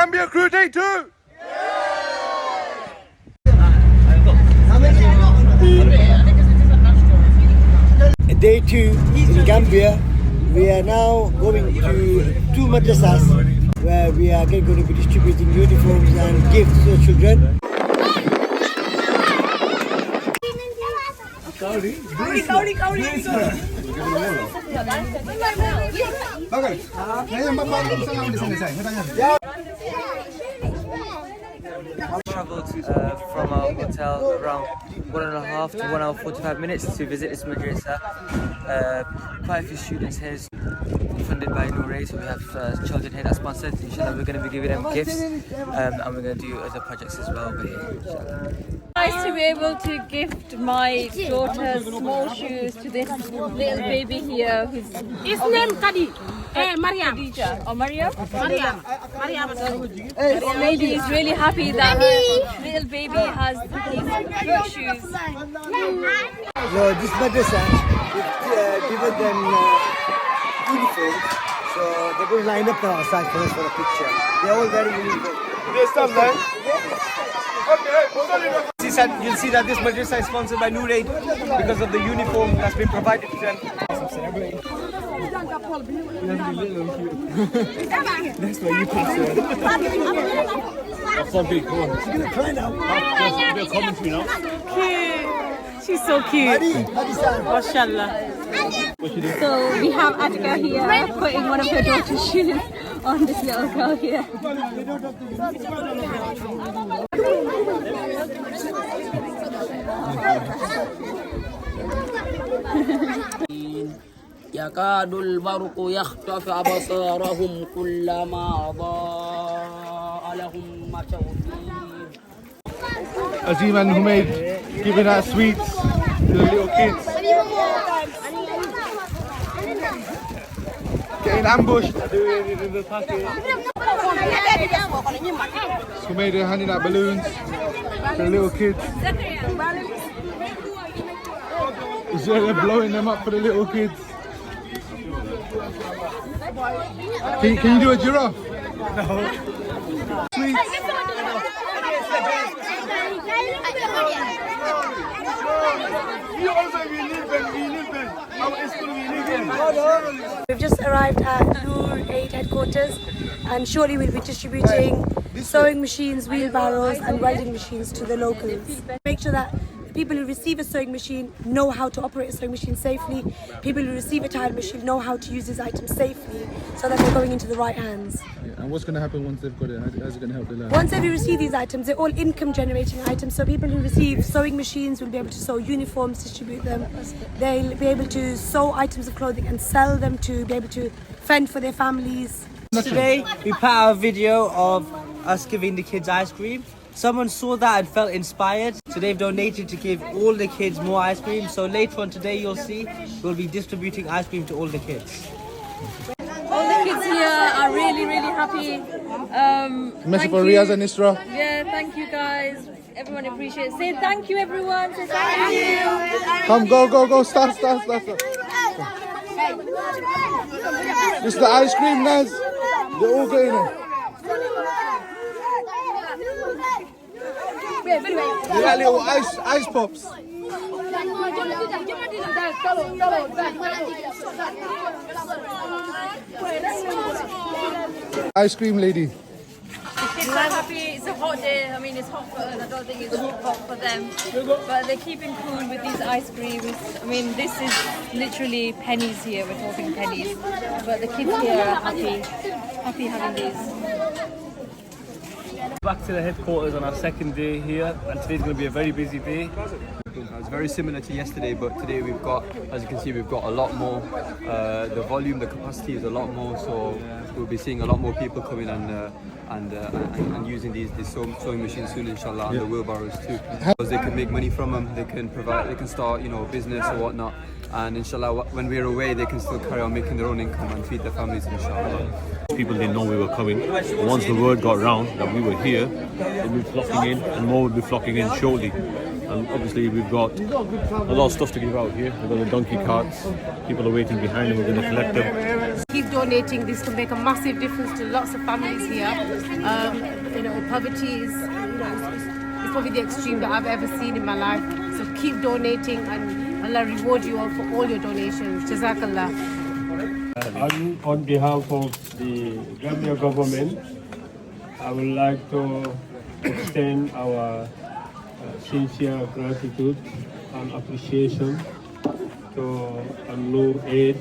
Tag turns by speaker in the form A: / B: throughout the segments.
A: Gambia Crew Day 2!
B: Day 2 in Gambia. We are now going to 2 madrasas where we are going to be distributing uniforms and gifts to the children.
C: Travelled from our hotel around 1.5 to 1 hour 45 minutes to visit this madrasa. Quite a few students here, funded by Noor, so we have children here that sponsored. Inshallah, we're going to be giving them gifts and we're going to do other projects as well over here. Inshallah.
D: Nice to be able to gift my daughter's small shoes to this little baby here.
E: His name Kadi. Mariam.
D: Khadija. Oh, Mariam?
E: Mariam.
D: The lady is really happy that her little baby has these cute shoes.
B: No, this madrasa, we've given them uniforms, so they're going to line up now outside for us for a picture. They're all wearing uniforms.
F: You'll see that this madrasa is sponsored by Noor because of the uniform that's been provided to them. That's why you pass it.
A: That's so big, come on. She's gonna cry now. Just a bit of commentary now.
E: Cute. She's so cute. Mashallah.
D: So we have Atika here putting one of her daughter's shoes on this little girl here.
G: يكاد البرق يخطف أبصارهم كلما أضاء لهم مشوا فيه.
A: Azim and Humaid giving out sweets to the little kids. Getting ambushed. Humaid are handing out balloons to the little kids. They're blowing them up for the little kids. Can you do a giraffe? No. Sweets.
H: We've just arrived at Noor 8 headquarters and shortly we'll be distributing sewing machines, wheelbarrows and welding machines to the locals. Make sure that people who receive a sewing machine know how to operate a sewing machine safely. People who receive a tile machine know how to use these items safely so that they're going into the right hands.
A: And what's going to happen once they've got it? How's it going to help their life?
H: Once they receive these items, they're all income generating items. So people who receive sewing machines will be able to sew uniforms, distribute them. They'll be able to sew items of clothing and sell them to be able to fend for their families.
F: Today we put out a video of us giving the kids ice cream. Someone saw that and felt inspired, so they've donated to give all the kids more ice cream. So later on today you'll see we'll be distributing ice cream to all the kids.
D: All the kids here are really happy.
A: Message for Riaz and Isra.
D: Yeah, thank you guys. Everyone appreciates it. Say thank you everyone. Say thank you.
A: Come, go. Start. This is the ice cream, guys. They're all getting it. They got little ice pops. Ice cream lady.
D: Kids are happy. It's a hot day. I mean, it's hot for us. I don't think it's hot for them. But they're keeping cool with these ice creams. I mean, this is literally pennies here. We're talking pennies. But the kids here are happy having these.
I: Back to the headquarters on our second day here, and today's going to be a very busy day.
J: It's very similar to yesterday, but today we've got, as you can see, we've got a lot more. The volume, the capacity is a lot more, so we'll be seeing a lot more people coming and using these sewing machines soon, inshallah, and the wheelbarrows too. Because they can make money from them, they can start, a business or whatnot, and inshallah, when we're away, they can still carry on making their own income and feed their families, inshallah.
I: People didn't know we were coming. Once the word got round that we were here, they'd be flocking in, and more would be flocking in shortly.
A: And obviously we've got a lot of stuff to give out here. We've got the donkey carts. People are waiting behind them. We're going to collect them.
E: Keep donating. This can make a massive difference to lots of families here. Poverty is, it's probably the extreme that I've ever seen in my life. So keep donating, and Allah reward you all for all your donations. Jazakallah.
K: On behalf of the Gambia government, I would like to extend our sincere gratitude and appreciation to Noor Aid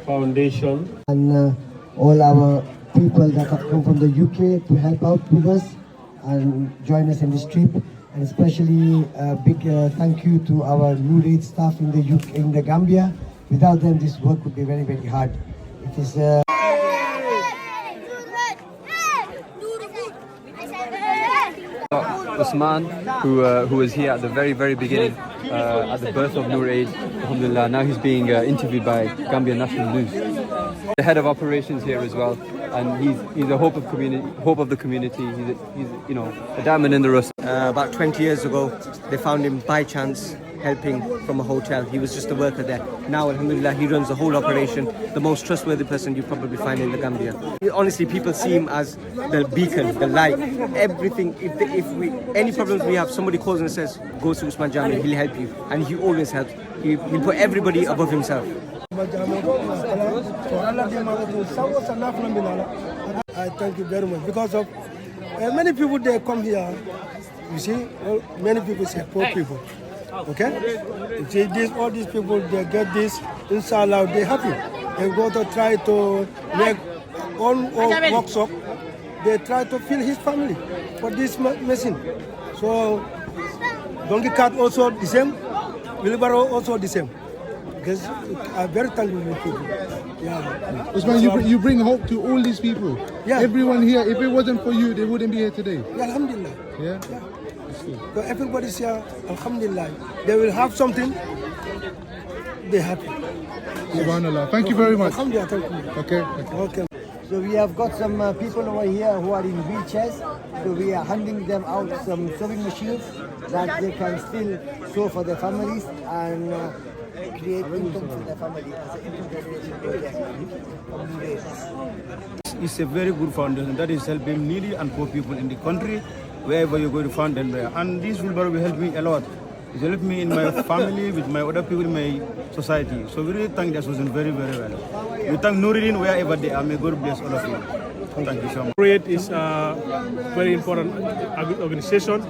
K: Foundation.
B: And all our people that have come from the UK to help out with us and join us in this trip. And especially a big thank you to our Noor Aid staff in the UK, in the Gambia. Without them, this work would be very, very hard. It is.
J: Usman, who was here at the very, very beginning, at the birth of Noor Aid, alhamdulillah. Now he's being interviewed by Gambia National News. The head of operations here as well, and he's a hope of the community. He's a diamond in the rough.
F: About 20 years ago, they found him by chance helping from a hotel. He was just a worker there. Now, alhamdulillah, he runs the whole operation. The most trustworthy person you probably find in the Gambia. Honestly, people see him as the beacon, the light, everything. Any problems we have, somebody calls and says, go to Usman Jami, he'll help you. And he always helps. He'll put everybody above himself.
B: I thank you very much because of many people they come here. You see, many people say poor people. Okay, you see all these people they get this. Inshallah, they happy. They go to try to make on workshop. They try to fill his family for this machine. So donkey cart also the same, wheelbarrow also the same. Because I'm very thankful to people. Yeah.
L: Usman, you bring hope to all these people.
B: Yeah.
L: Everyone here. If it wasn't for you, they wouldn't be here today.
B: Yeah, alhamdulillah.
L: Yeah.
B: So everybody's here, alhamdulillah. They will have something. They're happy.
L: Subhanallah. Thank you very much.
B: Alhamdulillah, thank you.
L: Okay.
B: So we have got some people over here who are in wheelchairs. So we are handing them out some sewing machines that they can still sew for their families and create income for their family as an intergenerational project.
M: It's a very good foundation that is helping needy and poor people in the country, wherever you're going to find them there. And this wheelbarrow will help me a lot. It will help me in my family, with my other people in my society. So we really thank this person very, very well. We thank Nooruddin wherever they are. May God bless all of you. Thank you so much.
K: Noor Aid is a very important organization.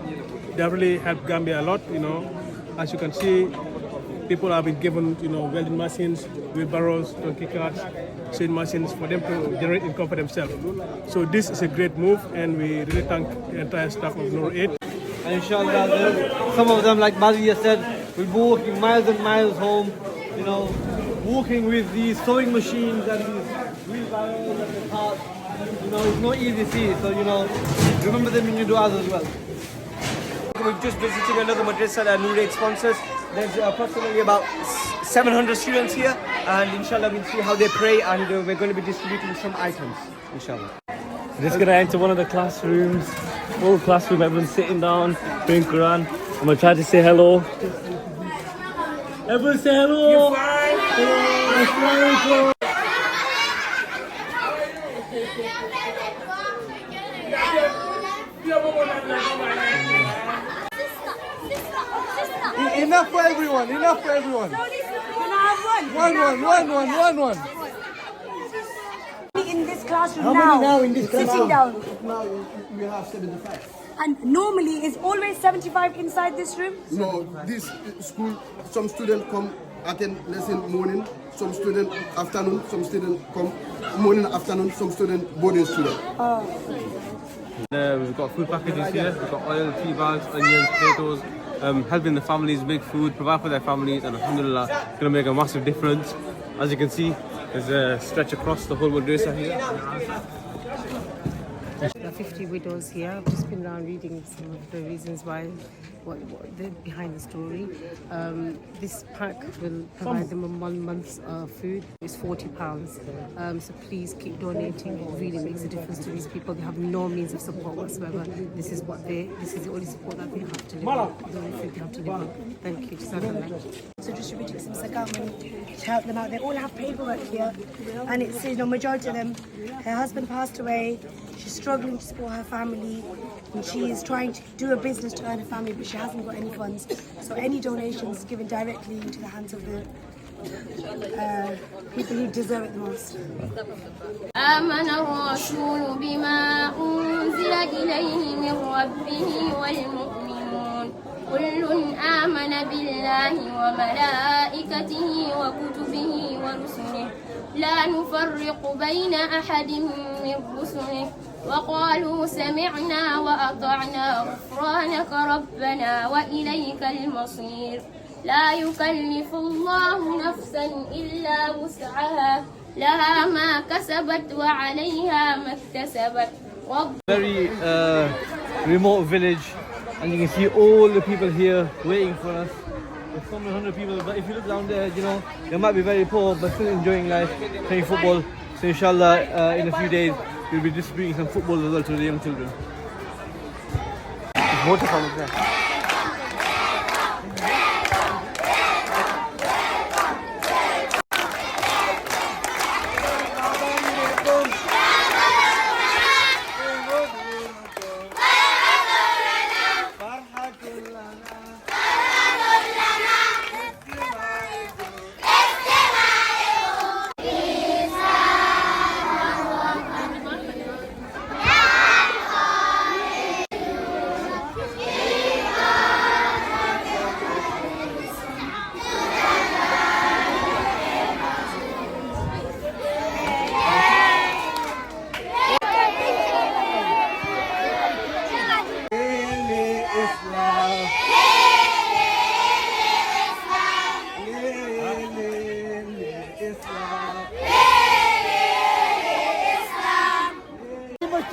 K: They really help Gambia a lot. As you can see, people have been given, welding machines, wheelbarrows, donkey carts, sewing machines for them to generate income for themselves. So this is a great move, and we really thank the entire staff of Noor Aid.
F: And inshallah, some of them, like Maria said, will be walking miles and miles home, walking with these sewing machines and these wheelbarrows and the carts. It's not easy to see, so remember them in your du'as as well. We're just visiting another madrasa that Noor Aid sponsors. There's approximately about 700 students here, and inshallah we'll see how they pray, and we're going to be distributing some items, inshallah.
I: We're just going to enter one of the classrooms, full classroom, everyone's sitting down, doing Quran. I'm going to try to say hello. Everyone say hello! You're fine! Hello.
L: Enough for everyone. Enough for everyone.
H: Can I
L: One.
H: In this classroom
B: How many now in this
H: sitting
B: classroom?
H: down.
B: Now we have 75.
H: And normally is always 75 inside this room?
L: No, this school, some students come attend lesson morning, some student afternoon, some student come morning, afternoon, some student boarding student.
J: We've got food packages here. We've got oil, tea bags, onions, potatoes. Helping the families make food, provide for their families, and alhamdulillah, it's going to make a massive difference. As you can see, there's a stretch across the whole madrasa here.
E: 50 widows here. I've just been around reading some of the reasons why, what behind the story. This pack will provide them a 1 month's food. It's £40. So please keep donating. It really makes a difference to these people. They have no means of support whatsoever. This is the only support that they have to live on. The only food they have to live on. Thank you.
H: So distributing some zakat money to help them out. They all have paperwork here, and it's, you know, majority of them, her husband passed away, she's struggling to support her family, and she is trying to do a business to earn a family, but she hasn't got any funds. So any donations given directly into the hands of the people who deserve it the most.
N: آمن الرسول بما أنزل إليه من ربه والمؤمنون كل آمن بالله وملائكته وكتبه ورسله لا نفرق بين أحد من رسله وقالوا سمعنا وأطعنا غفرانك ربنا وإليك المصير لا يكلف الله نفسا إلا وسعها لها ما كسبت وعليها ما اكتسبت.
F: Very remote village, and you can see all the people here waiting for us. There's so many hundred people, but if you look down there, you know, they might be very poor but still enjoying life, playing football. So inshallah, in a few days, we'll be distributing some football as well to the young children. There's water from there.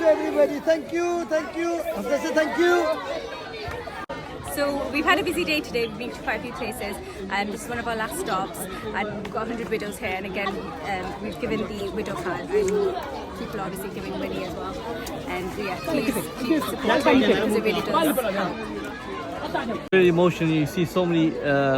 B: Everybody, thank you. Thank you.
D: So we've had a busy day today. We've been to quite a few places, and this is one of our last stops. And we've got 100 widows here, and again, we've given the widow card, and people are obviously giving money as well. And yeah, please support them because it really does help.
F: Very emotional. You see so many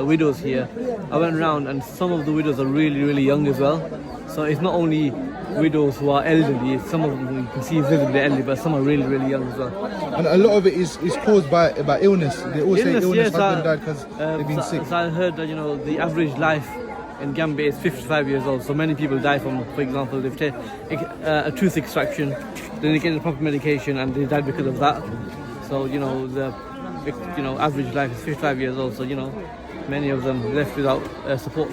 F: widows here. I went around, and some of the widows are really, really young as well. So it's not only widows who are elderly, some of them you can see visibly elderly, but some are really, really young as well.
O: And a lot of it is caused by illness. They all say illness has been died because they've been sick.
F: So I heard that, you know, the average life in Gambia is 55 years old. So many people die from, for example, they've taken a tooth extraction, then they get the proper medication, and they died because of that. So you know, the average life is 55 years old. So you know, many of them left without support.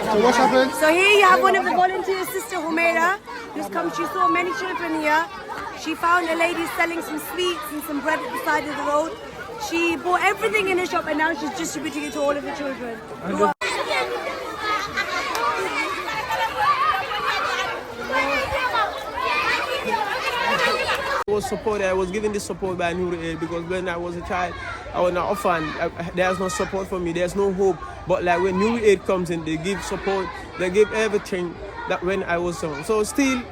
O: So what's happened?
H: So here you have one of the volunteers, Sister Humaira, who's come. She saw many children here. She found a lady selling some sweets and some bread at the side of the road. She bought everything in her shop, and now she's distributing it to all of the children.
P: I was supported. I was given this support by Noor because when I was a child, I was an orphan. There's no support for me. There's no hope. But like when Noor Aid comes in, they give support. They give everything that when I was young. So still,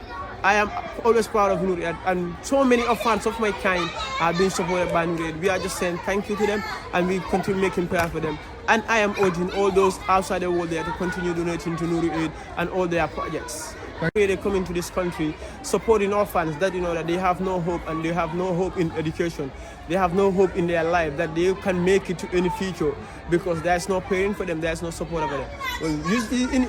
P: I am always proud of Noor Aid, and so many orphans of my kind have been supported by Noor Aid. We are just saying thank you to them, and we continue making prayer for them. And I am urging all those outside the world there to continue donating to Noor Aid and all their projects. They come into this country supporting orphans that that they have no hope, and they have no hope in education. They have no hope in their life that they can make it to any future because there's no parent for them, there's no support for them. Well,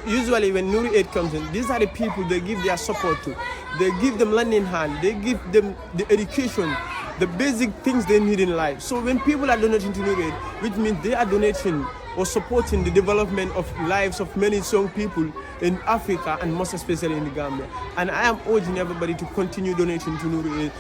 P: usually when Noor Aid comes in, these are the people they give their support to. They give them land in hand, they give them the education, the basic things they need in life. So when people are donating to Noor Aid, which means they are donating or supporting the development of lives of many young people in Africa and most especially in the Gambia. And I am urging everybody to continue donating to Noor Aid.